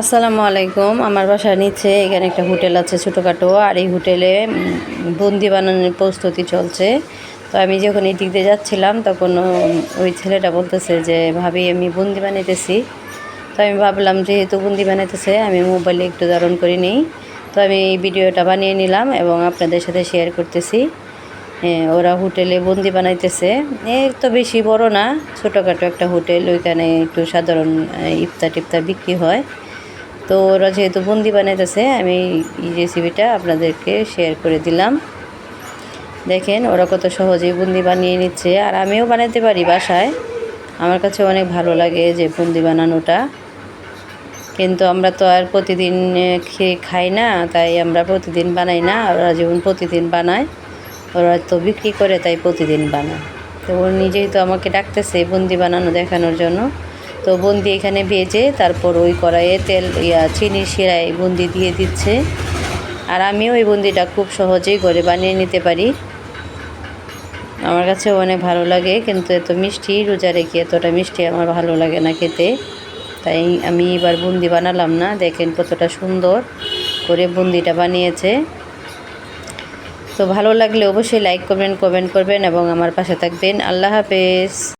আসসালামু আলাইকুম। আমার বাসার নিচে এখানে একটা হোটেল আছে ছোটোখাটো, আর এই হোটেলে বুন্দি বানানোর প্রস্তুতি চলছে। তো আমি যখন এই দিক দিয়ে যাচ্ছিলাম তখন ওই ছেলেটা বলতেছে যে ভাবি আমি বুন্দি বানাইতেছি। তো আমি ভাবলাম যেহেতু বুন্দি বানাইতেছে আমি মোবাইলে একটু ধারণ করে নিই। তো আমি এই ভিডিওটা বানিয়ে নিলাম এবং আপনাদের সাথে শেয়ার করতেছি। ওরা হোটেলে বুন্দি বানাইতেছে। তো বেশি বড় না, ছোটোখাটো একটা হোটেল, ওইখানে একটু সাধারণ ইফতার টিফতার বিক্রি হয়। তো ওরা যেহেতু বুন্দি বানাইতেছে আমি এই রেসিপিটা আপনাদেরকে শেয়ার করে দিলাম। দেখেন ওরা কত সহজেই বুন্দি বানিয়ে নিচ্ছে, আর আমিও বানাতে পারি বাসায়। আমার কাছে অনেক ভালো লাগে যে বুন্দি বানানোটা, কিন্তু আমরা তো আর প্রতিদিন খেয়ে খাই না, তাই আমরা প্রতিদিন বানাই না। ওরা যেমন প্রতিদিন বানায়, ওরা তো বিক্রি করে তাই প্রতিদিন বানায়। তো ওর নিজেই তো আমাকে ডাকতেছে বুন্দি বানানো দেখানোর জন্য। তো বুন্দি এখানে ভেজে তারপর ওই কড়াইয়ে তেল চিনির শিরায় বুন্দি দিয়ে দিচ্ছে। আর আমিও ওই বুন্দিটা খুব সহজেই ঘরে বানিয়ে নিতে পারি। আমার কাছে অনেক ভালো লাগে, কিন্তু এত মিষ্টি রোজা রেখে এতটা মিষ্টি আমার ভালো লাগে না খেতে। তাই আমি এবার বুন্দি বানালাম না। দেখেন কতটা সুন্দর করে বুন্দিটা বানিয়েছে। তো ভালো লাগলে অবশ্যই লাইক করবেন, কমেন্ট করবেন এবং আমার পাশে থাকবেন। আল্লাহ হাফেজ।